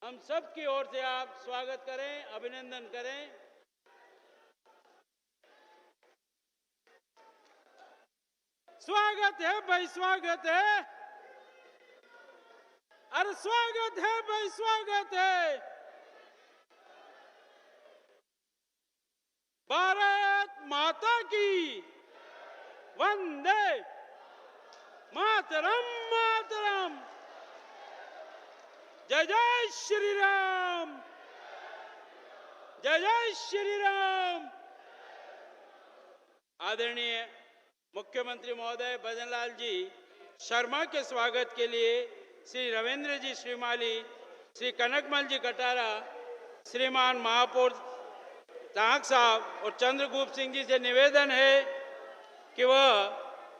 हम सब की ओर से आप स्वागत करें, अभिनंदन करें। स्वागत है भाई, स्वागत है। अरे स्वागत है भाई, स्वागत है। भारत माता की वंदे मातरम, मातरम। जय जय श्री राम, जय जय श्री राम। आदरणीय मुख्यमंत्री महोदय भजनलाल जी शर्मा के स्वागत के लिए श्री रविंद्र जी श्रीमाली, श्री कनकमल जी कटारा, श्रीमान महापौर ताहक साहब और चंद्रगुप्त सिंह जी से निवेदन है कि वह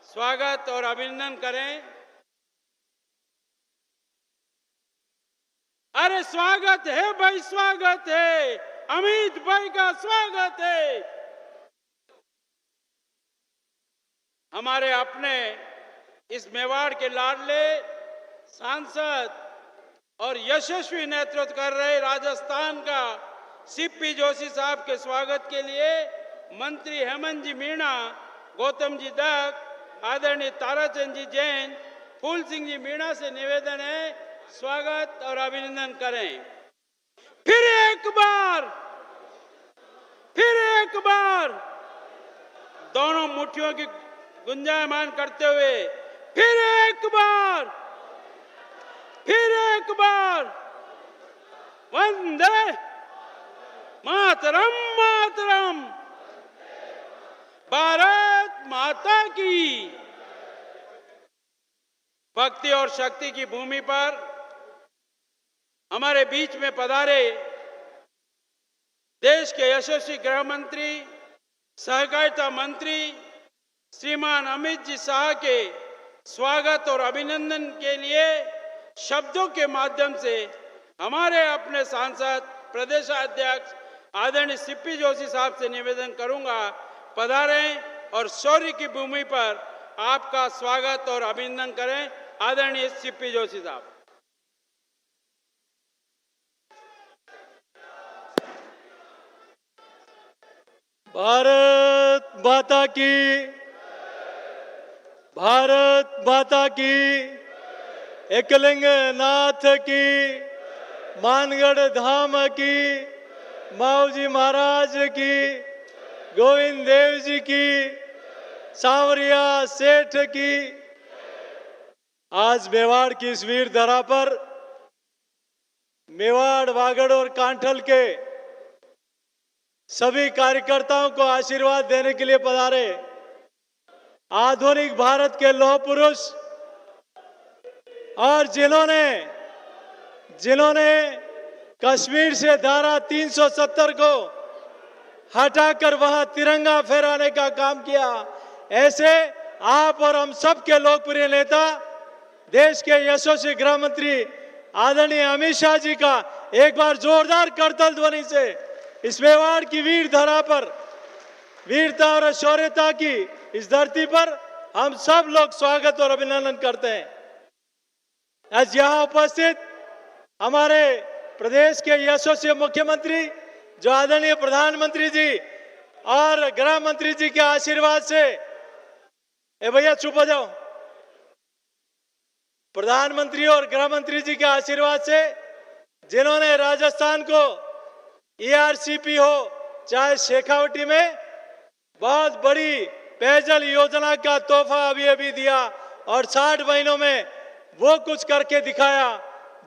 स्वागत और अभिनंदन करें। अरे स्वागत है भाई, स्वागत है। अमित भाई का स्वागत है। हमारे अपने इस मेवाड़ के लाडले सांसद और यशस्वी नेतृत्व कर रहे राजस्थान का सीपी जोशी साहब के स्वागत के लिए मंत्री हेमंत जी मीणा, गौतम जी दत्त, आदरणीय ताराचंद जी जैन, फूल सिंह जी मीणा से निवेदन है स्वागत और अभिनंदन करें। फिर एक बार दोनों मुट्ठियों की गुंजायमान करते हुए फिर एक बार वंदे मातरम, मातरम। भारत माता की। भक्ति और शक्ति की भूमि पर हमारे बीच में पधारे देश के यशस्वी गृह मंत्री, सहकारिता मंत्री श्रीमान अमित जी शाह के स्वागत और अभिनंदन के लिए शब्दों के माध्यम से हमारे अपने सांसद प्रदेशाध्यक्ष आदरणीय सीपी जोशी साहब से निवेदन करूंगा, पधारें और शौर्य की भूमि पर आपका स्वागत और अभिनंदन करें। आदरणीय सीपी जोशी साहब। भारत माता की, भारत माता की, एकलिंग नाथ की, मानगढ़ धाम की, माऊजी महाराज की, गोविंद देव जी की, सांवरिया सेठ की। आज मेवाड़ की इस वीर धरा पर मेवाड़, वागड़ और कांठल के सभी कार्यकर्ताओं को आशीर्वाद देने के लिए पधारे आधुनिक भारत के लौह पुरुष और जिन्होंने कश्मीर से धारा 370 को हटाकर वहां तिरंगा फहराने का काम किया, ऐसे आप और हम सब के लोकप्रिय नेता देश के यशस्वी गृह मंत्री आदरणीय अमित शाह जी का एक बार जोरदार करतल ध्वनि से इस मेवाड़ की वीर धरा पर, वीरता और शौर्यता की इस धरती पर हम सब लोग स्वागत और अभिनंदन करते हैं। आज यहाँ उपस्थित हमारे प्रदेश के यशस्वी मुख्यमंत्री जो आदरणीय प्रधानमंत्री जी और गृह मंत्री जी के आशीर्वाद से, ए भैया चुप हो जाओ, प्रधानमंत्री और गृह मंत्री जी के आशीर्वाद से जिन्होंने राजस्थान को ERCP हो चाहे शेखावटी में बहुत बड़ी पेयजल योजना का तोहफा अभी दिया और 60 महीनों में वो कुछ करके दिखाया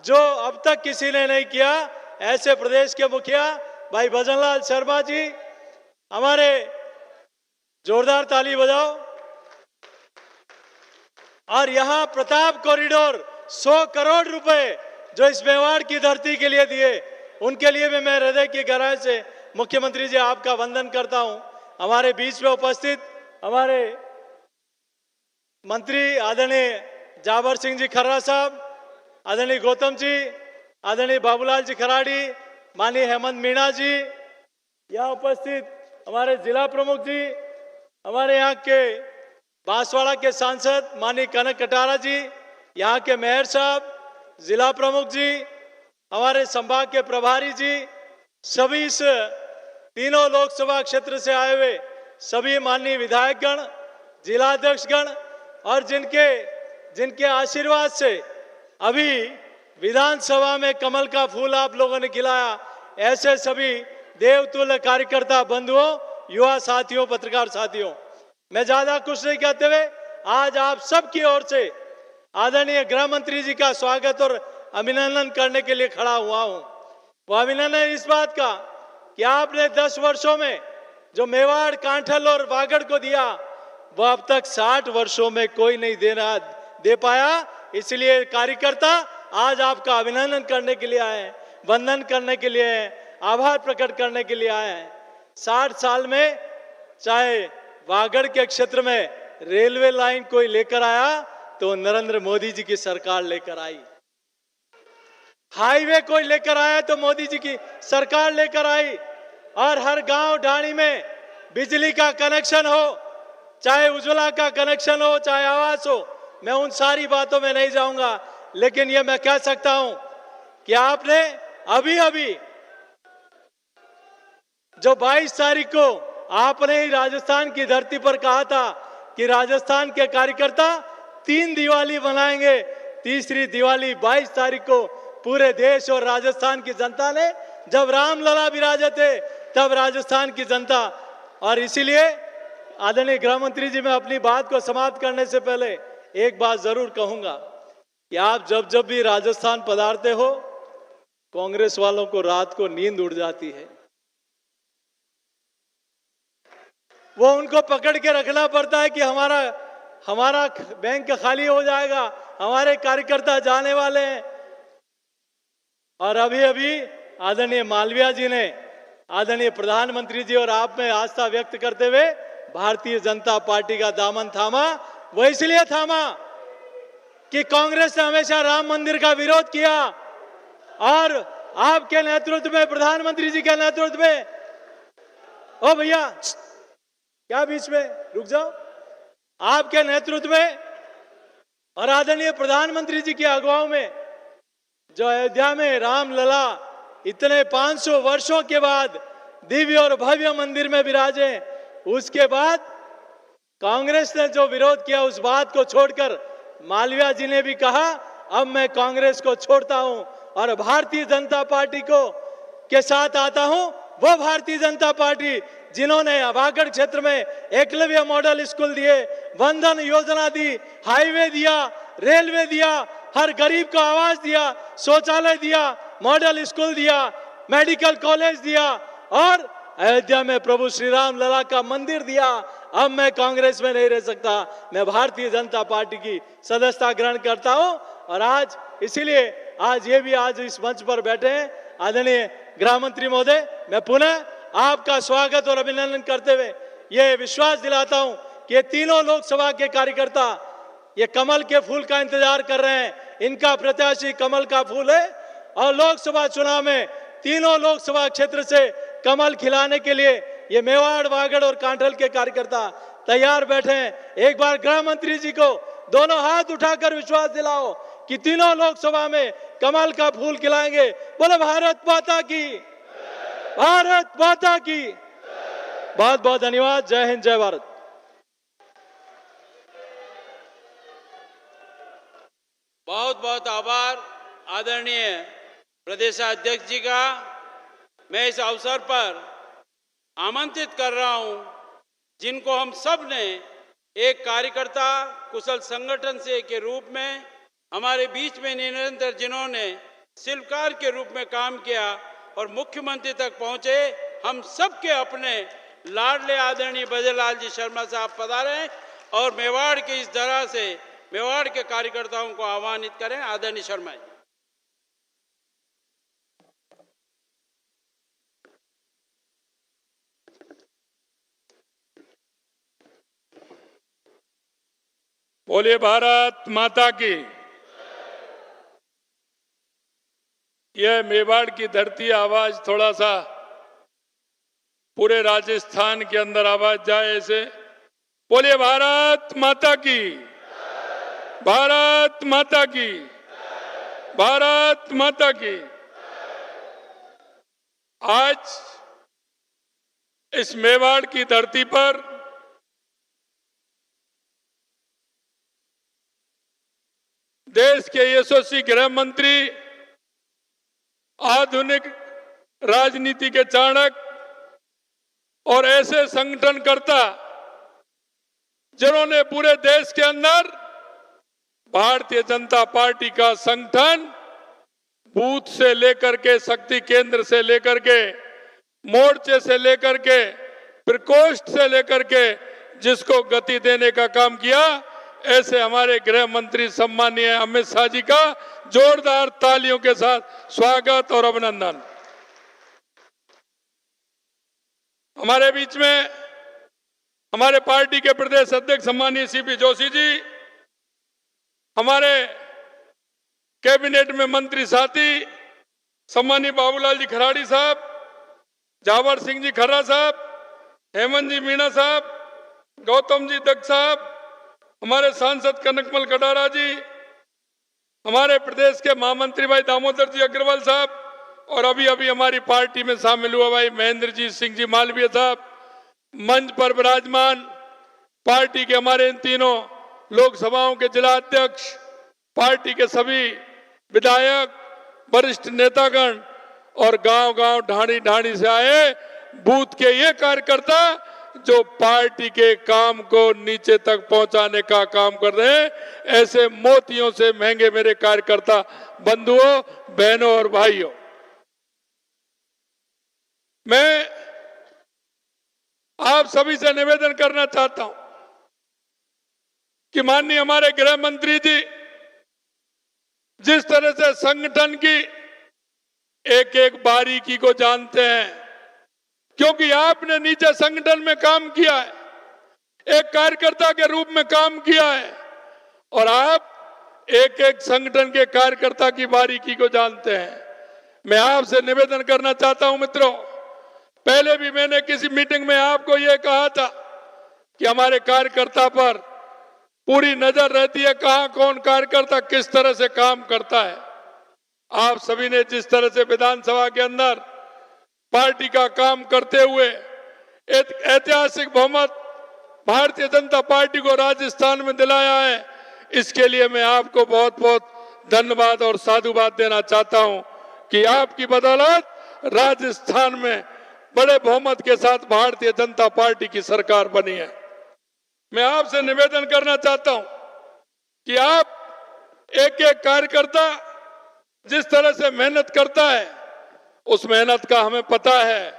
जो अब तक किसी ने नहीं किया, ऐसे प्रदेश के मुखिया भाई भजनलाल शर्मा जी, हमारे जोरदार ताली बजाओ। और यहाँ प्रताप कॉरिडोर 100 करोड़ रुपए जो इस मेवाड़ की धरती के लिए दिए, उनके लिए भी मैं हृदय की गहराई से मुख्यमंत्री जी आपका वंदन करता हूं। हमारे बीच में उपस्थित हमारे मंत्री आदरणीय जाबर सिंह जी खर्रा साहब, आदरणीय गौतम जी, आदरणीय बाबूलाल जी खराड़ी, माननीय हेमंत मीणा जी, यहाँ उपस्थित हमारे जिला प्रमुख जी, हमारे यहाँ के बांसवाड़ा के सांसद माननीय कनक कटारा जी, यहाँ के मेयर साहब, जिला प्रमुख जी, हमारे संभाग के प्रभारी जी, सभी इस तीनों लोकसभा क्षेत्र से आए हुए सभी माननीय विधायकगण, जिलाध्यक्षगण और जिनके आशीर्वाद से अभी विधानसभा में कमल का फूल आप लोगों ने खिलाया, ऐसे सभी देवतुल्य कार्यकर्ता बंधुओं, युवा साथियों, पत्रकार साथियों, मैं ज्यादा कुछ नहीं कहते हुए आज आप सबकी ओर से आदरणीय गृह मंत्री जी का स्वागत और अभिनंदन करने के लिए खड़ा हुआ हूं। वो अभिनंदन इस बात का कि आपने 10 वर्षों में जो मेवाड़, कांठल और वागड़ को दिया, वो अब तक 60 वर्षों में कोई नहीं दे पाया। इसलिए कार्यकर्ता आज आपका अभिनंदन करने के लिए आए हैं, वंदन करने के लिए आए हैं, आभार प्रकट करने के लिए आए हैं। 60 साल में चाहे वागड़ के क्षेत्र में रेलवे लाइन कोई लेकर आया तो नरेंद्र मोदी जी की सरकार लेकर आई, हाईवे कोई लेकर आया तो मोदी जी की सरकार लेकर आई, और हर गांव ढाणी में बिजली का कनेक्शन हो, चाहे उज्ज्वला का कनेक्शन हो, चाहे आवास हो, मैं उन सारी बातों में नहीं जाऊंगा, लेकिन ये मैं कह सकता हूं कि आपने अभी जो 22 तारीख को आपने ही राजस्थान की धरती पर कहा था कि राजस्थान के कार्यकर्ता 3 दिवाली मनाएंगे, तीसरी दिवाली 22 तारीख को पूरे देश और राजस्थान की जनता ने, जब रामलला विराजे थे तब राजस्थान की जनता। और इसीलिए आदरणीय गृह मंत्री जी, मैं अपनी बात को समाप्त करने से पहले एक बात जरूर कहूंगा कि आप जब भी राजस्थान पधारते हो, कांग्रेस वालों को रात को नींद उड़ जाती है, वो उनको पकड़ के रखना पड़ता है कि हमारा बैंक खाली हो जाएगा, हमारे कार्यकर्ता जाने वाले हैं। और अभी आदरणीय मालवीय जी ने आदरणीय प्रधानमंत्री जी और आप में आस्था व्यक्त करते हुए भारतीय जनता पार्टी का दामन थामा। वो इसलिए थामा कि कांग्रेस ने हमेशा राम मंदिर का विरोध किया, और आपके नेतृत्व में, प्रधानमंत्री जी के नेतृत्व में, ओ भैया क्या बीच में रुक जाओ, आपके नेतृत्व में और आदरणीय प्रधानमंत्री जी की अगुवाई में जो अयोध्या में रामलला इतने 500 वर्षों के बाद दिव्य और भव्य मंदिर में विराजे, उसके बाद कांग्रेस ने जो विरोध किया उस बात को छोड़कर मालवीय जी ने भी कहा अब मैं कांग्रेस को छोड़ता हूं और भारतीय जनता पार्टी के साथ आता हूं। वो भारतीय जनता पार्टी जिन्होंने वागड़ क्षेत्र में एकलव्य मॉडल स्कूल दिए, वंदन योजना दी, हाईवे दिया, रेलवे दिया, हर गरीब को आवास दिया, शौचालय दिया, मॉडल स्कूल दिया, मेडिकल कॉलेज दिया, और अयोध्या में प्रभु श्री राम लला का मंदिर दिया। अब मैं कांग्रेस में नहीं रह सकता, मैं भारतीय जनता पार्टी की सदस्यता ग्रहण करता हूं। और आज इसीलिए आज इस मंच पर बैठे हैं आदरणीय गृह मंत्री महोदय, मैं पुनः आपका स्वागत और अभिनंदन करते हुए ये विश्वास दिलाता हूं कि ये तीनों लोकसभा के कार्यकर्ता ये कमल के फूल का इंतजार कर रहे हैं, इनका प्रत्याशी कमल का फूल है, और लोकसभा चुनाव में तीनों लोकसभा क्षेत्र से कमल खिलाने के लिए ये मेवाड़, वागड़ और कांठल के कार्यकर्ता तैयार बैठे हैं। एक बार गृह मंत्री जी को दोनों हाथ उठाकर विश्वास दिलाओ कि तीनों लोकसभा में कमल का फूल खिलाएंगे। बोले भारत माता की, भारत माता की। बहुत बहुत धन्यवाद। जय हिंद, जय भारत। बहुत बहुत आभार आदरणीय प्रदेशाध्यक्ष जी का। मैं इस अवसर पर आमंत्रित कर रहा हूं जिनको हम सब ने एक कार्यकर्ता, कुशल संगठन से के रूप में हमारे बीच में निरंतर जिन्होंने शिल्पकार के रूप में काम किया और मुख्यमंत्री तक पहुंचे, हम सब के अपने लाडले आदरणीय बजरलाल जी शर्मा साहब पधारे हैं और मेवाड़ की इस तरह से मेवाड़ के कार्यकर्ताओं को आह्वानित करें। आदरणीय शर्मा जी। बोलिए भारत माता की। यह मेवाड़ की धरती आवाज थोड़ा सा पूरे राजस्थान के अंदर आवाज जाए ऐसे। बोलिए भारत माता की, भारत माता की, भारत माता की। आज इस मेवाड़ की धरती पर देश के यशस्वी गृह मंत्री, आधुनिक राजनीति के चाणक्य और ऐसे संगठनकर्ता जिन्होंने पूरे देश के अंदर भारतीय जनता पार्टी का संगठन बूथ से लेकर के, शक्ति केंद्र से लेकर के, मोर्चे से लेकर के, प्रकोष्ठ से लेकर के जिसको गति देने का काम किया, ऐसे हमारे गृह मंत्री सम्मानीय अमित शाह जी का जोरदार तालियों के साथ स्वागत और अभिनंदन। हमारे बीच में हमारे पार्टी के प्रदेश अध्यक्ष सम्मानीय सीपी जोशी जी, हमारे कैबिनेट में मंत्री साथी सम्मानीय बाबूलाल जी खराड़ी साहब, जावर सिंह जी खर्रा साहब, हेमंत जी मीणा साहब, गौतम जी दत्त साहब, हमारे सांसद कनकमल कटारा जी, हमारे प्रदेश के महामंत्री भाई दामोदर जी अग्रवाल साहब, और अभी अभी हमारी पार्टी में शामिल हुआ भाई महेंद्र जी सिंह जी मालवीय साहब, मंच पर विराजमान पार्टी के हमारे इन तीनों लोकसभाओं के जिला अध्यक्ष, पार्टी के सभी विधायक, वरिष्ठ नेतागण और गांव-गांव, ढाणी-ढाणी से आए बूथ के ये कार्यकर्ता जो पार्टी के काम को नीचे तक पहुंचाने का काम कर रहे हैं, ऐसे मोतियों से महंगे मेरे कार्यकर्ता बंधुओं, बहनों और भाइयों, मैं आप सभी से निवेदन करना चाहता हूं कि माननीय हमारे गृह मंत्री जी जिस तरह से संगठन की एक एक बारीकी को जानते हैं, क्योंकि आपने नीचे संगठन में काम किया है, एक कार्यकर्ता के रूप में काम किया है, और आप एक एक संगठन के कार्यकर्ता की बारीकी को जानते हैं। मैं आपसे निवेदन करना चाहता हूं मित्रों, पहले भी मैंने किसी मीटिंग में आपको यह कहा था कि हमारे कार्यकर्ता पर पूरी नजर रहती है, कहां कौन कार्यकर्ता किस तरह से काम करता है। आप सभी ने जिस तरह से विधानसभा के अंदर पार्टी का काम करते हुए एक ऐतिहासिक बहुमत भारतीय जनता पार्टी को राजस्थान में दिलाया है, इसके लिए मैं आपको बहुत बहुत धन्यवाद और साधुवाद देना चाहता हूं कि आपकी बदौलत राजस्थान में बड़े बहुमत के साथ भारतीय जनता पार्टी की सरकार बनी है। मैं आपसे निवेदन करना चाहता हूं कि आप एक एक कार्यकर्ता जिस तरह से मेहनत करता है, उस मेहनत का हमें पता है,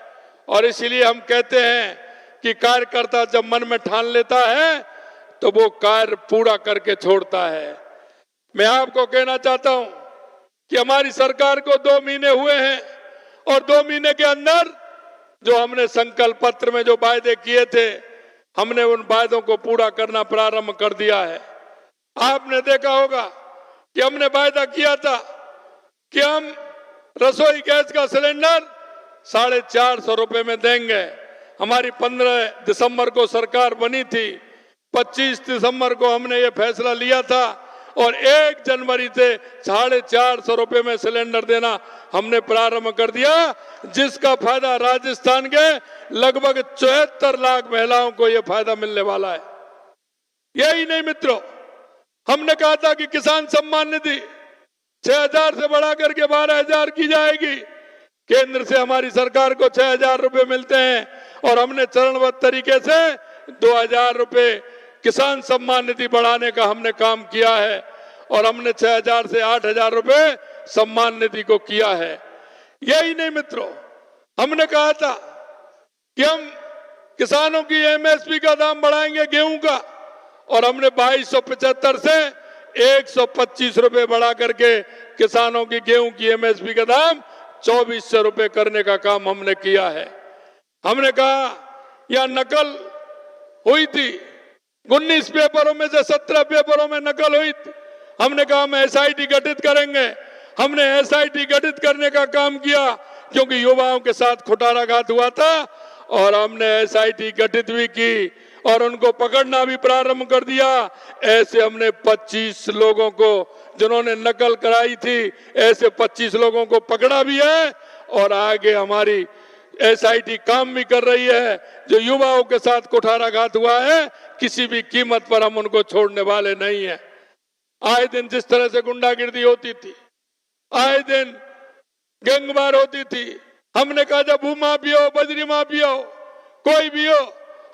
और इसीलिए हम कहते हैं कि कार्यकर्ता जब मन में ठान लेता है तो वो कार्य पूरा करके छोड़ता है। मैं आपको कहना चाहता हूं कि हमारी सरकार को 2 महीने हुए हैं, और 2 महीने के अंदर जो हमने संकल्प पत्र में जो वायदे किए थे, हमने उन वायदों को पूरा करना प्रारंभ कर दिया है। आपने देखा होगा कि हमने वायदा किया था कि हम रसोई गैस का सिलेंडर 450 रुपए में देंगे। हमारी 15 दिसंबर को सरकार बनी थी, 25 दिसंबर को हमने ये फैसला लिया था, और 1 जनवरी से 450 रुपए में सिलेंडर देना हमने प्रारंभ कर दिया, जिसका फायदा राजस्थान के लगभग 74 लाख महिलाओं को यह फायदा मिलने वाला है। यही नहीं मित्रों, हमने कहा था कि किसान सम्मान निधि 6000 से बढ़ा करके 12000 की जाएगी। केंद्र से हमारी सरकार को 6000 रुपए मिलते हैं, और हमने चरणबद्ध तरीके से 2000 रुपए किसान सम्मान निधि बढ़ाने का हमने काम किया है, और हमने 6000 से 8000 रुपए सम्मान निधि को किया है। यही नहीं मित्रों, हमने कहा था कि हम किसानों की एमएसपी का दाम बढ़ाएंगे गेहूं का, और हमने 2275 से 125 रुपए बढ़ा करके किसानों की गेहूं की एमएसपी का दाम 2400 रुपए करने का काम हमने किया है। हमने कहा यह नकल हुई थी, 19 पेपरों में से 17 पेपरों में नकल हुई थी। हमने कहा हम एसआईटी गठित करेंगे। हमने एसआईटी गठित करने का काम किया, क्योंकि युवाओं के साथ कुठाराघात हुआ था, और हमने एसआईटी गठित भी की और उनको पकड़ना भी प्रारंभ कर दिया। ऐसे हमने 25 लोगों को, जिन्होंने नकल कराई थी, ऐसे 25 लोगों को पकड़ा भी है, और आगे हमारी SIT काम भी कर रही है। जो युवाओं के साथ कुठाराघात हुआ है, किसी भी कीमत पर हम उनको छोड़ने वाले नहीं है। आए दिन जिस तरह से गुंडागिर्दी होती थी, आए दिन गैंगवार होती थी, हमने कहा जब भूमाफिया हो, बजरी माफिया हो, कोई भी हो,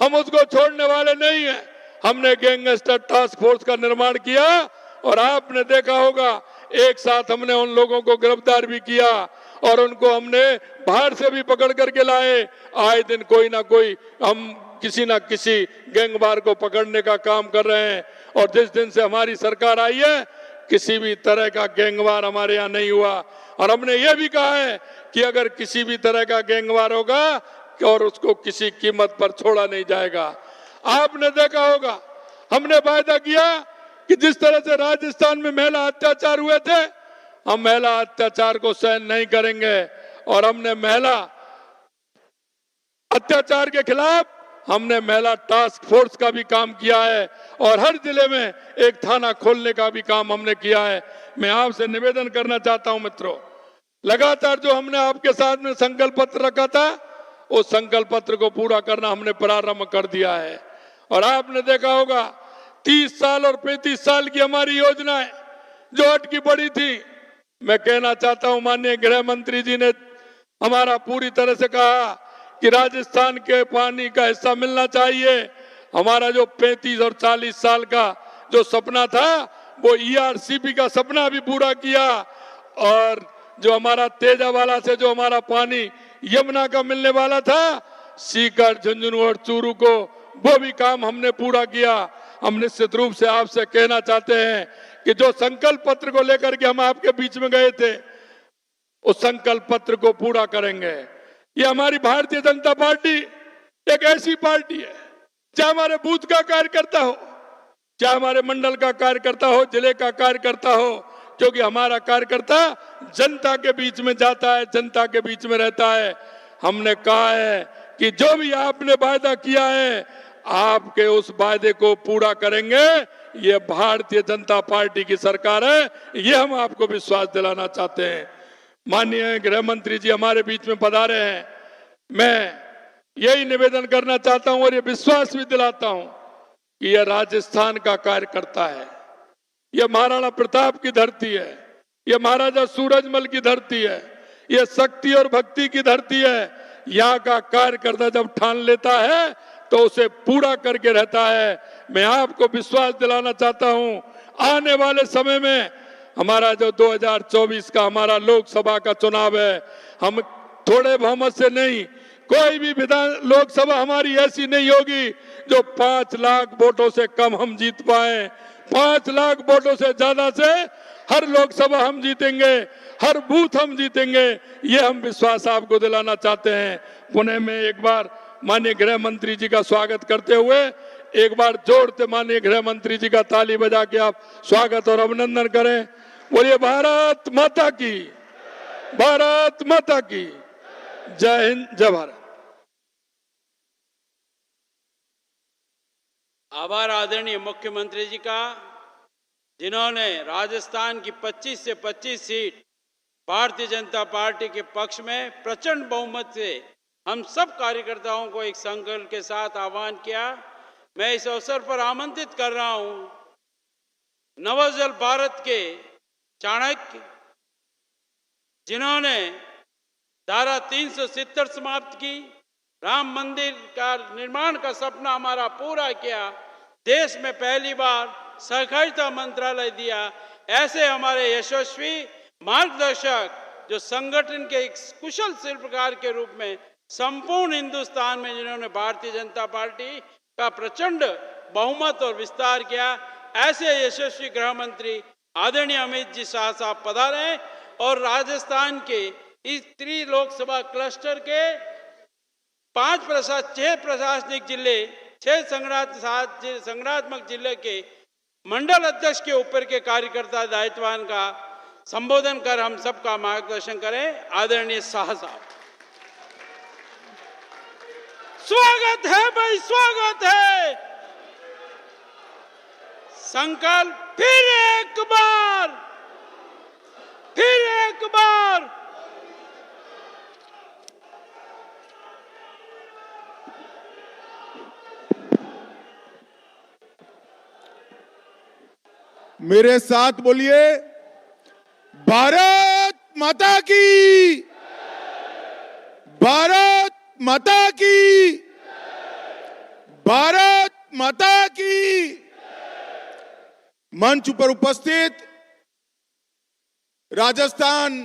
हम उसको छोड़ने वाले नहीं है। हमने गैंगस्टर टास्क फोर्स का निर्माण किया और आपने देखा होगा एक साथ हमने उन लोगों को गिरफ्तार भी किया और उनको हमने बाहर से भी पकड़ करके लाए। आए दिन कोई ना कोई हम किसी ना किसी गैंगवार को पकड़ने का काम कर रहे हैं और जिस दिन से हमारी सरकार आई है, किसी भी तरह का गैंगवार हमारे यहाँ नहीं हुआ। और हमने ये भी कहा है कि अगर किसी भी तरह का गैंगवार होगा और उसको किसी कीमत पर छोड़ा नहीं जाएगा। आपने देखा होगा हमने वायदा किया कि जिस तरह से राजस्थान में महिला अत्याचार हुए थे, हम महिला अत्याचार को सहन नहीं करेंगे और हमने महिला अत्याचार के खिलाफ हमने महिला टास्क फोर्स का भी काम किया है और हर जिले में एक थाना खोलने का भी काम हमने किया है। मैं आपसे निवेदन करना चाहता हूं मित्रों, लगातार जो हमने आपके साथ में संकल्प पत्र रखा था, उस संकल्प पत्र को पूरा करना हमने प्रारंभ कर दिया है। और आपने देखा होगा 30 साल और 35 साल की हमारी योजनाएं जो अटकी पड़ी थी, मैं कहना चाहता हूं माननीय गृह मंत्री जी ने हमारा पूरी तरह से कहा कि राजस्थान के पानी का हिस्सा मिलना चाहिए। हमारा जो 35 और 40 साल का जो सपना था, वो ERCP का सपना भी पूरा किया और जो हमारा तेजावाला से जो हमारा पानी यमुना का मिलने वाला था, सीकर, झुंझुनू और चूरू को, वो भी काम हमने पूरा किया। हम निश्चित रूप से आपसे कहना चाहते हैं कि जो संकल्प पत्र को लेकर के हम आपके बीच में गए थे, उस संकल्प पत्र को पूरा करेंगे। ये हमारी भारतीय जनता पार्टी एक ऐसी पार्टी है, चाहे हमारे बूथ का कार्यकर्ता हो, चाहे हमारे मंडल का कार्यकर्ता हो, जिले का कार्यकर्ता हो, क्योंकि हमारा कार्यकर्ता जनता के बीच में जाता है, जनता के बीच में रहता है। हमने कहा है कि जो भी आपने वायदा किया है, आपके उस वायदे को पूरा करेंगे। ये भारतीय जनता पार्टी की सरकार है, ये हम आपको विश्वास दिलाना चाहते हैं। माननीय गृह मंत्री जी हमारे बीच में पधारे हैं, मैं यही निवेदन करना चाहता हूं और ये विश्वास भी दिलाता हूं कि यह राजस्थान का कार्यकर्ता है, यह महाराणा प्रताप की धरती है, यह महाराजा सूरजमल की धरती है, यह शक्ति और भक्ति की धरती है। यहाँ का कार्यकर्ता जब ठान लेता है तो उसे पूरा करके रहता है। मैं आपको विश्वास दिलाना चाहता हूं, आने वाले समय में हमारा जो 2024 का हमारा लोकसभा का चुनाव है, हम थोड़े बहुमत से नहीं, कोई भी विधान लोकसभा हमारी ऐसी नहीं होगी जो 5 लाख वोटों से कम हम जीत पाए। 5 लाख वोटों से ज्यादा से हर लोकसभा हम जीतेंगे, हर बूथ हम जीतेंगे, ये हम विश्वास आपको दिलाना चाहते हैं। पुणे में एक बार माननीय गृह मंत्री जी का स्वागत करते हुए एक बार जोर से माननीय गृह मंत्री जी का ताली बजा के आप स्वागत और अभिनंदन करें। बोलिए भारत माता की, भारत माता की जय हिंद, जय भारत। आभार आदरणीय मुख्यमंत्री जी का, जिन्होंने राजस्थान की 25 से 25 सीट भारतीय जनता पार्टी के पक्ष में प्रचंड बहुमत से हम सब कार्यकर्ताओं को एक संकल्प के साथ आह्वान किया। मैं इस अवसर पर आमंत्रित कर रहा हूं नवोज्ज्वल भारत के चाणक्य, जिन्होंने धारा 370 समाप्त की, राम मंदिर का निर्माण का सपना हमारा पूरा किया, देश में पहली बार सहकारिता मंत्रालय दिया। ऐसे हमारे यशस्वी मार्गदर्शक जो संगठन के एक कुशल शिल्पकार के रूप में संपूर्ण हिंदुस्तान में जिन्होंने भारतीय जनता पार्टी का प्रचंड बहुमत और विस्तार किया, ऐसे यशस्वी गृह मंत्री आदरणीय अमित जी शाह साहब पधारे और राजस्थान के इस 3 लोकसभा क्लस्टर के 6 प्रशासनिक जिले, 6 संगठनात्मक जिले के मंडल अध्यक्ष के ऊपर के कार्यकर्ता दायित्वान का संबोधन कर हम सबका मार्गदर्शन करें। आदरणीय शाह साहब, स्वागत है भाई, स्वागत है। संकल्प फिर एक बार, मेरे साथ बोलिए, भारत माता की, भारत माता की, भारत माता की। मंच पर उपस्थित राजस्थान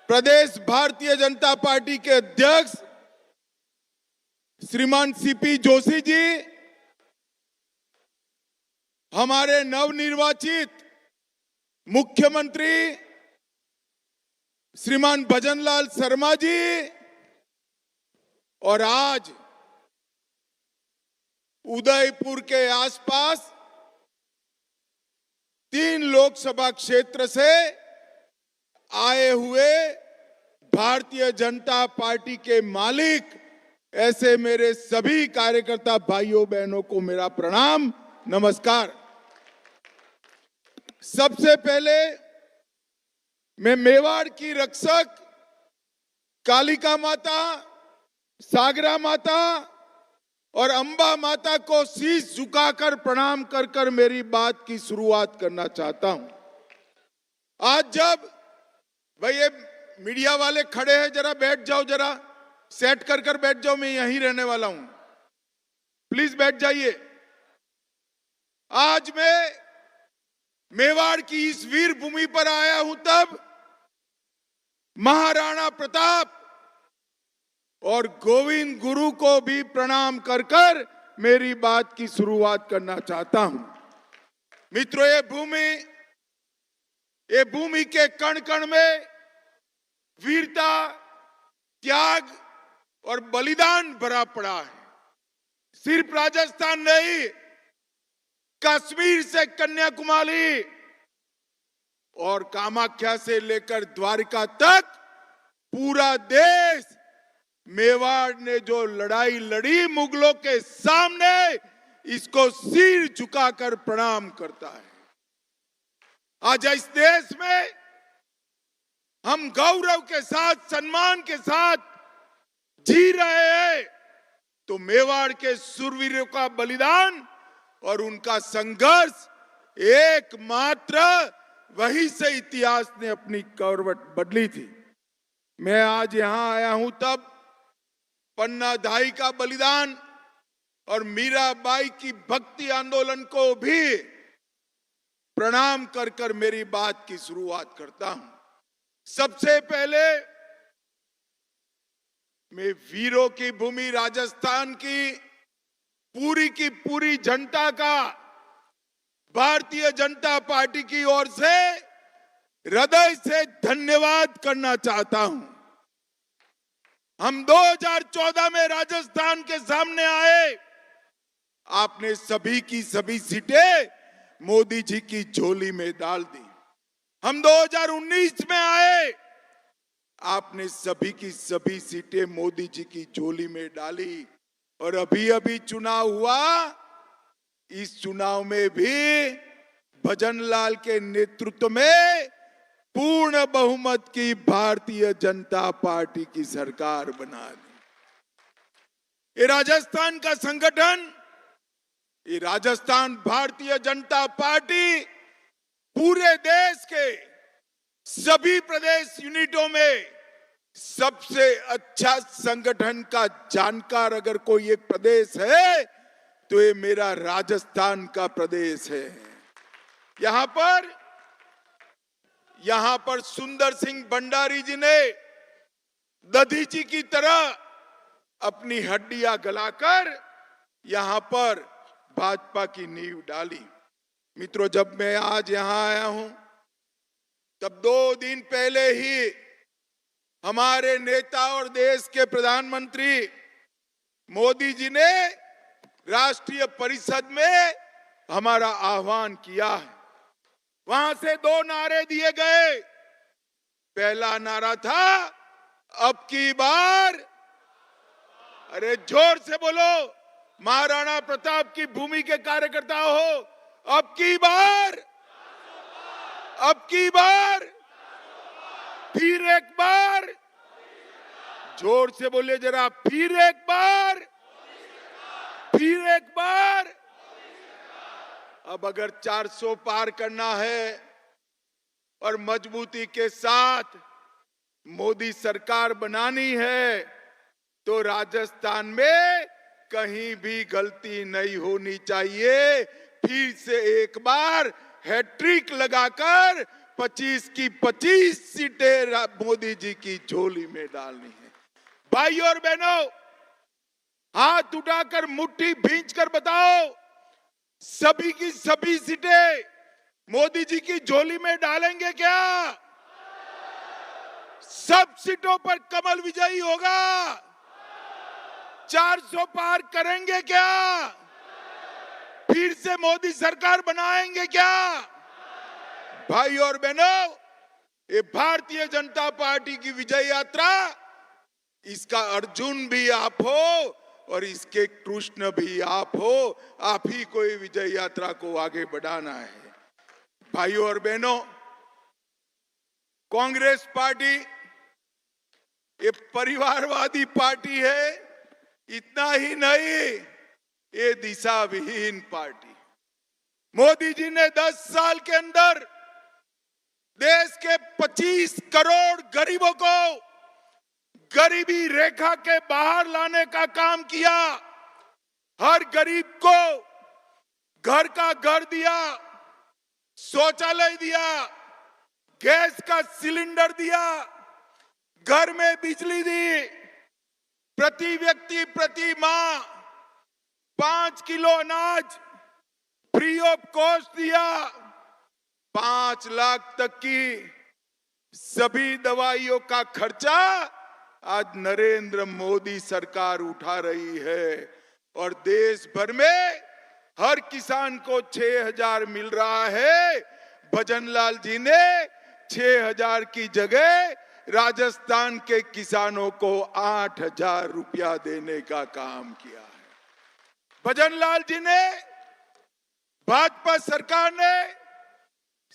प्रदेश भारतीय जनता पार्टी के अध्यक्ष श्रीमान सीपी जोशी जी, हमारे नवनिर्वाचित मुख्यमंत्री श्रीमान भजनलाल शर्मा जी, और आज उदयपुर के आसपास 3 लोकसभा क्षेत्र से आए हुए भारतीय जनता पार्टी के मालिक, ऐसे मेरे सभी कार्यकर्ता भाइयों बहनों को मेरा प्रणाम, नमस्कार। सबसे पहले मैं मेवाड़ की रक्षक कालिका माता, सागरा माता और अंबा माता को शीश झुकाकर प्रणाम कर कर मेरी बात की शुरुआत करना चाहता हूं। आज जब भाई ये मीडिया वाले खड़े हैं, जरा बैठ जाओ, जरा सेट कर कर बैठ जाओ, मैं यहीं रहने वाला हूं, प्लीज बैठ जाइए। आज मैं मेवाड़ की इस वीर भूमि पर आया हूं तब महाराणा प्रताप और गोविंद गुरु को भी प्रणाम कर कर मेरी बात की शुरुआत करना चाहता हूं। मित्रों, ये भूमि के कण कण में वीरता, त्याग और बलिदान भरा पड़ा है। सिर्फ राजस्थान नहीं, कश्मीर से कन्याकुमारी और कामाख्या से लेकर द्वारका तक पूरा देश मेवाड़ ने जो लड़ाई लड़ी मुगलों के सामने, इसको सिर झुकाकर प्रणाम करता है। आज इस देश में हम गौरव के साथ, सम्मान के साथ जी रहे हैं, तो मेवाड़ के शूरवीरों का बलिदान और उनका संघर्ष एकमात्र वही से इतिहास ने अपनी करवट बदली थी। मैं आज यहां आया हूं तब पन्ना दाई का बलिदान और मीराबाई की भक्ति आंदोलन को भी प्रणाम कर कर मेरी बात की शुरुआत करता हूं। सबसे पहले मैं वीरों की भूमि राजस्थान की पूरी जनता का भारतीय जनता पार्टी की ओर से हृदय से धन्यवाद करना चाहता हूं। हम 2014 में राजस्थान के सामने आए, आपने सभी की सभी सीटें मोदी जी की झोली में डाल दी। हम 2019 में आए, आपने सभी की सभी सीटें मोदी जी की झोली में डाली, और अभी अभी चुनाव हुआ, इस चुनाव में भी भजनलाल के नेतृत्व में पूर्ण बहुमत की भारतीय जनता पार्टी की सरकार बना दी। ये राजस्थान का संगठन, ये राजस्थान भारतीय जनता पार्टी पूरे देश के सभी प्रदेश यूनिटों में सबसे अच्छा संगठन का जानकार अगर कोई एक प्रदेश है तो ये मेरा राजस्थान का प्रदेश है। यहां पर सुंदर सिंह भंडारी जी ने दधीची की तरह अपनी हड्डियां गलाकर यहां पर भाजपा की नींव डाली। मित्रों, जब मैं आज यहां आया हूं तब 2 दिन पहले ही हमारे नेता और देश के प्रधानमंत्री मोदी जी ने राष्ट्रीय परिषद में हमारा आह्वान किया है। वहां से 2 नारे दिए गए। पहला नारा था, अब की बार, अरे जोर से बोलो, महाराणा प्रताप की भूमि के कार्यकर्ता हो, अब की बार, अब की बार, फिर एक बार, जोर से बोलिए जरा, फिर एक बार, फिर एक बार। अब अगर 400 पार करना है और मजबूती के साथ मोदी सरकार बनानी है तो राजस्थान में कहीं भी गलती नहीं होनी चाहिए। फिर से एक बार हैट्रिक लगाकर 25 की 25 सीटें मोदी जी की झोली में डालनी है। भाई और बहनों, हाथ उठाकर मुट्ठी भींचकर बताओ, सभी की सभी सीटें मोदी जी की झोली में डालेंगे क्या? सब सीटों पर कमल विजयी होगा? 400 पार करेंगे क्या? फिर से मोदी सरकार बनाएंगे क्या? भाई और बहनों, ये भारतीय जनता पार्टी की विजय यात्रा, इसका अर्जुन भी आप हो और इसके कृष्ण भी आप हो। आप ही को ये विजय यात्रा को आगे बढ़ाना है। भाइयों और बहनों, कांग्रेस पार्टी ये परिवारवादी पार्टी है। इतना ही नहीं, ये दिशा विहीन पार्टी। मोदी जी ने 10 साल के अंदर देश के 25 करोड़ गरीबों को गरीबी रेखा के बाहर लाने का काम किया। हर गरीब को घर का घर दिया, शौचालय दिया, गैस का सिलेंडर दिया, घर में बिजली दी, प्रति व्यक्ति प्रति माह 5 किलो अनाज फ्री ऑफ कॉस्ट दिया, 5 लाख तक की सभी दवाइयों का खर्चा आज नरेंद्र मोदी सरकार उठा रही है। और देश भर में हर किसान को 6,000 मिल रहा है। भजनलाल जी ने 6,000 की जगह राजस्थान के किसानों को 8,000 रुपया देने का काम किया है। भजनलाल जी ने, भाजपा सरकार ने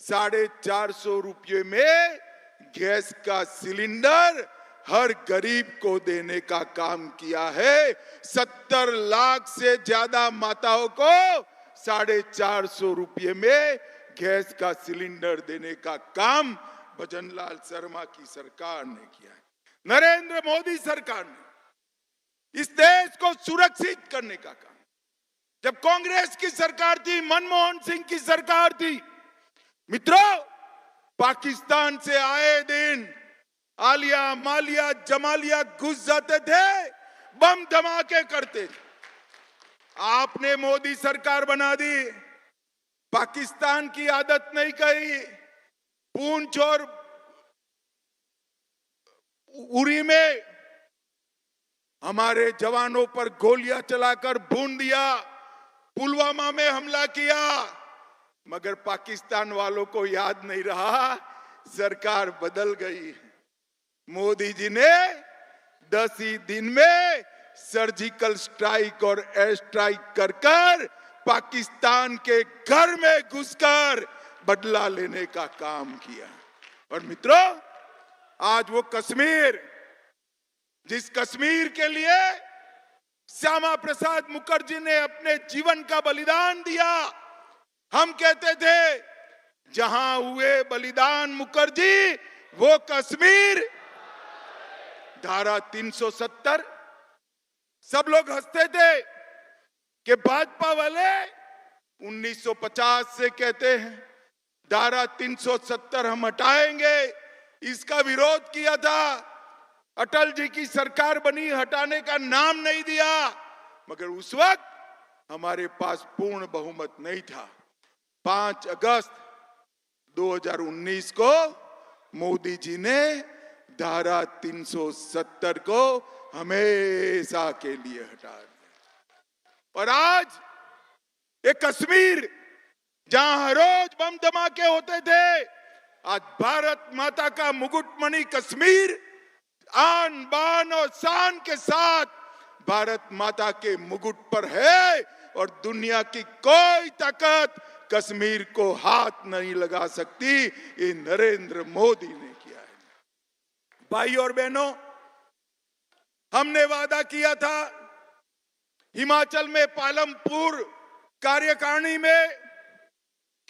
450 रुपये में गैस का सिलेंडर हर गरीब को देने का काम किया है। 70 लाख से ज्यादा माताओं को 450 रुपये में गैस का सिलेंडर देने का काम भजनलाल शर्मा की सरकार ने किया है। नरेंद्र मोदी सरकार ने इस देश को सुरक्षित करने का काम, जब कांग्रेस की सरकार थी, मनमोहन सिंह की सरकार थी, मित्रों, पाकिस्तान से आए दिन आलिया मालिया जमालिया घुस जाते थे, बम धमाके करते थे। आपने मोदी सरकार बना दी, पाकिस्तान की आदत नहीं कही। पूंछ और उरी में हमारे जवानों पर गोलियां चलाकर भून दिया, पुलवामा में हमला किया, मगर पाकिस्तान वालों को याद नहीं रहा, सरकार बदल गई। मोदी जी ने 10 ही दिन में सर्जिकल स्ट्राइक और एयर स्ट्राइक कर कर पाकिस्तान के घर में घुसकर बदला लेने का काम किया। और मित्रों, आज वो कश्मीर, जिस कश्मीर के लिए श्यामा प्रसाद मुखर्जी ने अपने जीवन का बलिदान दिया, हम कहते थे जहां हुए बलिदान मुखर्जी वो कश्मीर। धारा 370, सब लोग हंसते थे कि भाजपा वाले 1950 से कहते हैं धारा 370 हम हटाएंगे। इसका विरोध किया था, अटल जी की सरकार बनी, हटाने का नाम नहीं दिया, मगर उस वक्त हमारे पास पूर्ण बहुमत नहीं था। 5 अगस्त 2019 को मोदी जी ने धारा 370 को हमेशा के लिए हटा दिया। और आज ये कश्मीर, जहां हर रोज बम धमाके होते थे, आज भारत माता का मुकुटमणि कश्मीर आन बान और शान के साथ भारत माता के मुकुट पर है। और दुनिया की कोई ताकत कश्मीर को हाथ नहीं लगा सकती। ये नरेंद्र मोदी ने किया है। भाई और बहनों, हमने वादा किया था हिमाचल में पालमपुर कार्यकारिणी में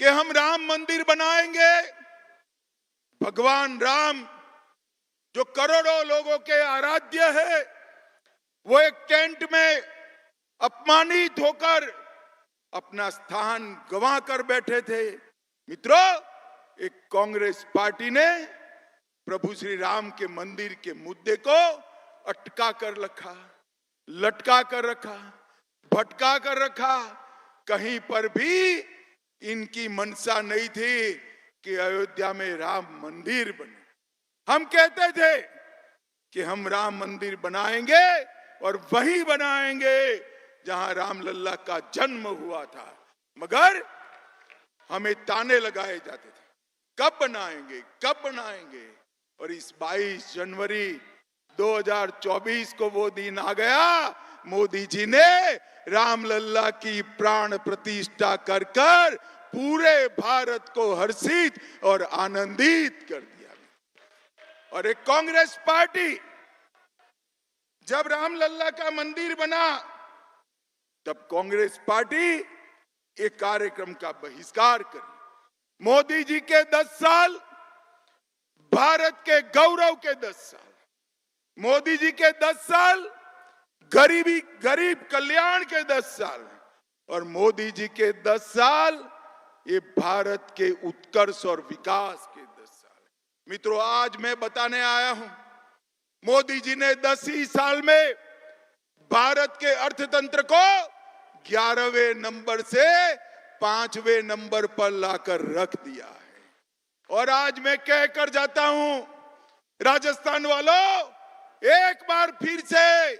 कि हम राम मंदिर बनाएंगे। भगवान राम जो करोड़ों लोगों के आराध्य है, वो एक टेंट में अपमानित होकर अपना स्थान गंवा कर बैठे थे। मित्रों, एक कांग्रेस पार्टी ने प्रभु श्री राम के मंदिर के मुद्दे को अटका कर रखा, लटका कर रखा, भटका कर रखा। कहीं पर भी इनकी मनसा नहीं थी कि अयोध्या में राम मंदिर बने। हम कहते थे कि हम राम मंदिर बनाएंगे और वही बनाएंगे जहां रामलल्ला का जन्म हुआ था, मगर हमें ताने लगाए जाते थे, कब बनाएंगे, कब बनाएंगे। और इस 22 जनवरी 2024 को वो दिन आ गया, मोदी जी ने रामलल्ला की प्राण प्रतिष्ठा कर कर पूरे भारत को हर्षित और आनंदित कर दिया। और एक कांग्रेस पार्टी जब रामलल्ला का मंदिर बना, तब कांग्रेस पार्टी एक कार्यक्रम का बहिष्कार करी। मोदी जी के 10 साल, भारत के गौरव के 10 साल, मोदी जी के 10 साल, गरीब कल्याण के 10 साल, और मोदी जी के 10 साल ये भारत के उत्कर्ष और विकास के 10 साल। मित्रों, आज मैं बताने आया हूं, मोदी जी ने 10 ही साल में भारत के अर्थतंत्र को 11वें नंबर से 5वें नंबर पर लाकर रख दिया है। और आज मैं कहकर जाता हूं, राजस्थान वालों, एक बार फिर से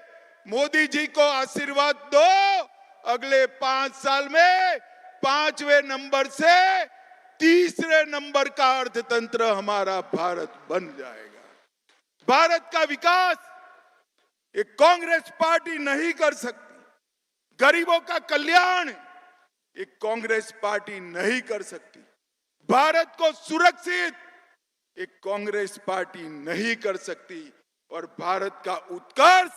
मोदी जी को आशीर्वाद दो। अगले 5 साल में 5वें नंबर से 3रे नंबर का अर्थतंत्र हमारा भारत बन जाएगा। भारत का विकास एक कांग्रेस पार्टी नहीं कर सकती। गरीबों का कल्याण एक कांग्रेस पार्टी नहीं कर सकती। भारत को सुरक्षित एक कांग्रेस पार्टी नहीं कर सकती। और भारत का उत्कर्ष,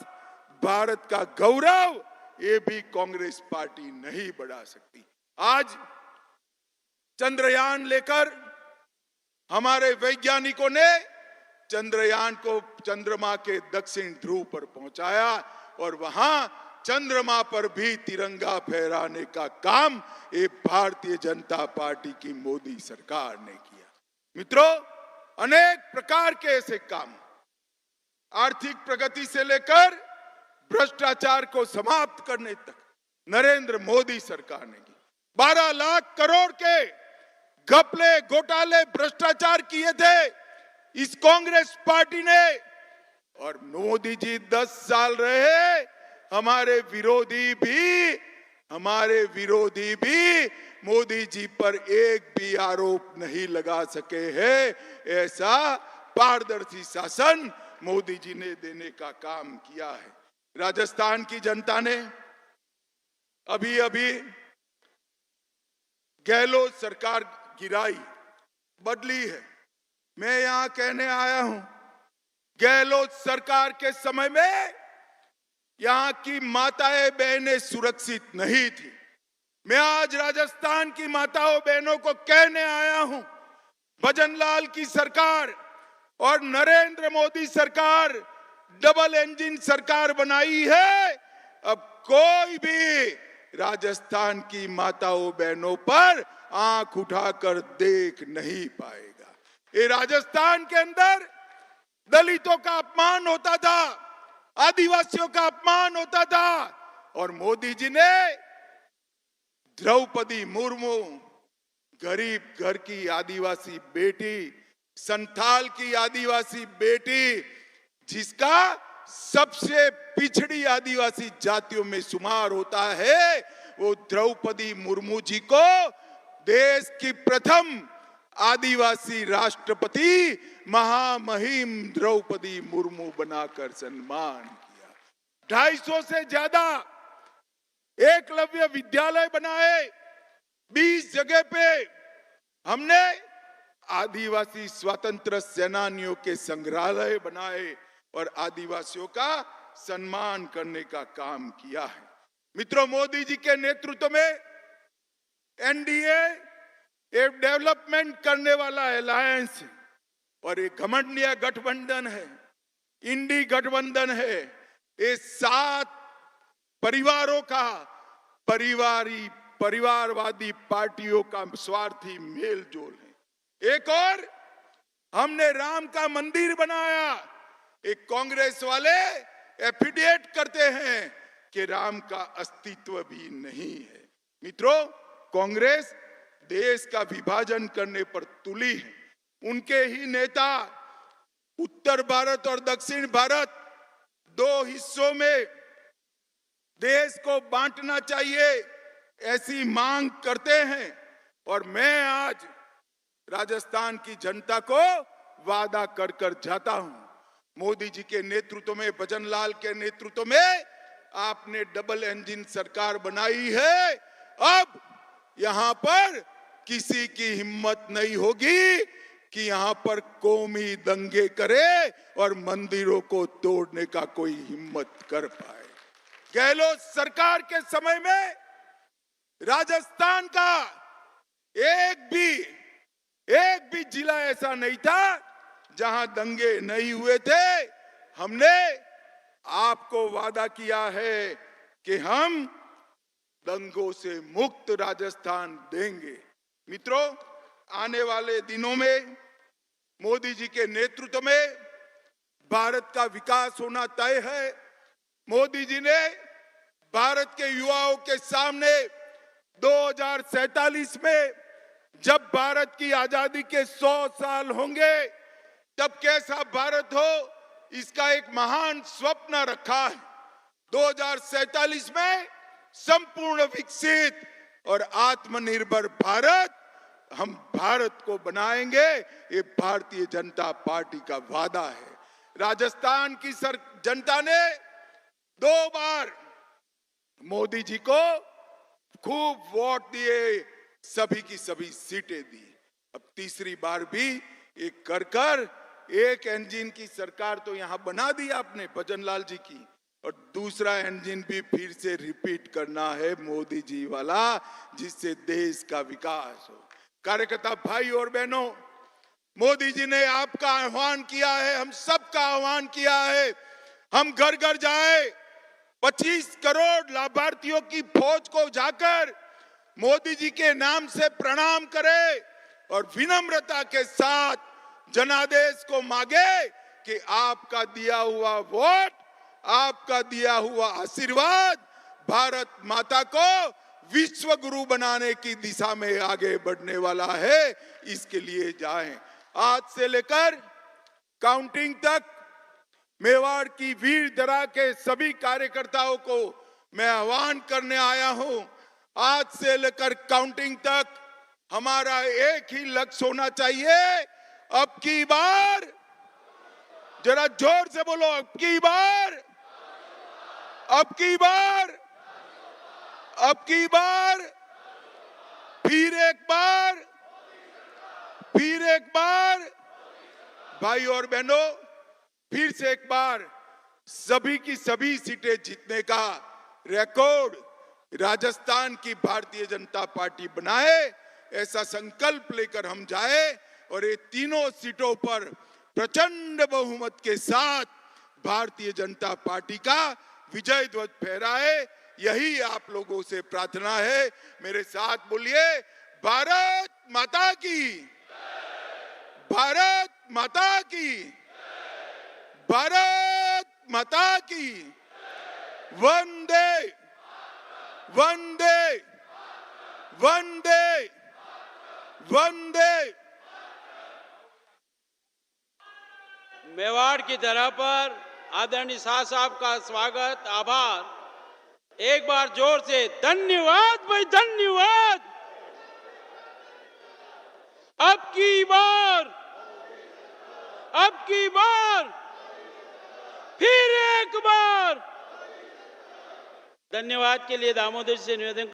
भारत का गौरव, ये भी कांग्रेस पार्टी नहीं बढ़ा सकती। आज चंद्रयान लेकर हमारे वैज्ञानिकों ने चंद्रयान को चंद्रमा के दक्षिण ध्रुव पर पहुंचाया और वहां चंद्रमा पर भी तिरंगा फहराने का काम ये भारतीय जनता पार्टी की मोदी सरकार ने किया। मित्रों, अनेक प्रकार के ऐसे काम, आर्थिक प्रगति से लेकर भ्रष्टाचार को समाप्त करने तक नरेंद्र मोदी सरकार ने की। 12 लाख करोड़ के घपले, घोटाले, भ्रष्टाचार किए थे इस कांग्रेस पार्टी ने। और मोदी जी 10 साल रहे, हमारे विरोधी भी मोदी जी पर एक भी आरोप नहीं लगा सके हैं। ऐसा पारदर्शी शासन मोदी जी ने देने का काम किया है। राजस्थान की जनता ने अभी गहलोत सरकार गिराई, बदली है। मैं यहां कहने आया हूं, गहलोत सरकार के समय में यहां की माताएं बहनें सुरक्षित नहीं थी। मैं आज राजस्थान की माताओं बहनों को कहने आया हूं, भजनलाल की सरकार और नरेंद्र मोदी सरकार डबल इंजन सरकार बनाई है। अब कोई भी राजस्थान की माताओं बहनों पर आंख उठाकर देख नहीं पाएगा। ये राजस्थान के अंदर दलितों का अपमान होता था, आदिवासियों का अपमान होता था, और मोदी जी ने द्रौपदी मुर्मू, गरीब घर की आदिवासी बेटी, संथाल की आदिवासी बेटी, जिसका सबसे पिछड़ी आदिवासी जातियों में शुमार होता है, वो द्रौपदी मुर्मू जी को देश की प्रथम आदिवासी राष्ट्रपति महामहिम द्रौपदी मुर्मू बनाकर सम्मान किया। 250 से ज्यादा एकलव्य विद्यालय बनाए, 20 जगह पे हमने आदिवासी स्वतंत्र सेनानियों के संग्रहालय बनाए और आदिवासियों का सम्मान करने का काम किया है। मित्रों, मोदी जी के नेतृत्व में एनडीए ये डेवलपमेंट करने वाला अलायंस है और ये घमंडिया गठबंधन है, इंडी गठबंधन है। ये 7 परिवारों का परिवारवादी पार्टियों का स्वार्थी मेल जोल है। एक और हमने राम का मंदिर बनाया, एक कांग्रेस वाले एफिडेविट करते हैं कि राम का अस्तित्व भी नहीं है। मित्रों, कांग्रेस देश का विभाजन करने पर तुली है। उनके ही नेता उत्तर भारत और दक्षिण भारत 2 हिस्सों में देश को बांटना चाहिए ऐसी मांग करते हैं। और मैं आज राजस्थान की जनता को वादा कर कर जाता हूं, मोदी जी के नेतृत्व में, भजन लाल के नेतृत्व में आपने डबल इंजन सरकार बनाई है। अब यहां पर किसी की हिम्मत नहीं होगी कि यहां पर कौमी दंगे करे और मंदिरों को तोड़ने का कोई हिम्मत कर पाए। गहलोत सरकार के समय में राजस्थान का एक भी जिला ऐसा नहीं था जहां दंगे नहीं हुए थे। हमने आपको वादा किया है कि हम दंगों से मुक्त राजस्थान देंगे। मित्रों, आने वाले दिनों में मोदी जी के नेतृत्व में भारत का विकास होना तय है। मोदी जी ने भारत के युवाओं के सामने 2047 में जब भारत की आजादी के 100 साल होंगे तब कैसा भारत हो, इसका एक महान स्वप्न रखा है। 2047 में संपूर्ण विकसित और आत्मनिर्भर भारत, हम भारत को बनाएंगे। ये भारतीय जनता पार्टी का वादा है। राजस्थान की जनता ने 2 बार मोदी जी को खूब वोट दिए, सभी की सभी सीटें दी। अब तीसरी बार भी एक कर एक इंजन की सरकार तो यहां बना दी आपने भजन लाल जी की, और दूसरा इंजन भी फिर से रिपीट करना है मोदी जी वाला, जिससे देश का विकास हो। कार्यकर्ता भाई और बहनों, मोदी जी ने आपका आह्वान किया है, हम सबका आह्वान किया है, हम घर घर जाए, 25 करोड़ लाभार्थियों की फौज को जाकर मोदी जी के नाम से प्रणाम करे और विनम्रता के साथ जनादेश को मांगे कि आपका दिया हुआ वोट, आपका दिया हुआ आशीर्वाद भारत माता को विश्व गुरु बनाने की दिशा में आगे बढ़ने वाला है। इसके लिए जाएं। आज से लेकर काउंटिंग तक मेवाड़ की वीर धरा के सभी कार्यकर्ताओं को मैं आह्वान करने आया हूं। आज से लेकर काउंटिंग तक हमारा एक ही लक्ष्य होना चाहिए, अब की बार, जरा जोर से बोलो, अब की बार, अब की बार, अब की बार, फिर एक बार, फिर एक बार, भाई और बहनों, फिर से एक बार सभी की सभी सीटें जीतने का रिकॉर्ड राजस्थान की भारतीय जनता पार्टी बनाए, ऐसा संकल्प लेकर हम जाए और ये तीनों सीटों पर प्रचंड बहुमत के साथ भारतीय जनता पार्टी का विजय ध्वज फहराए। यही आप लोगों से प्रार्थना है। मेरे साथ बोलिए, भारत माता की, भारत माता की, भारत माता की, वंदे वंदे वंदे वंदे। मेवाड़ की धरा पर आदरणीय शाह साहब का स्वागत, आभार। एक बार जोर से धन्यवाद भाई, धन्यवाद। अब की बार, अब की बार, फिर एक बार। धन्यवाद के लिए दामोदर से निवेदन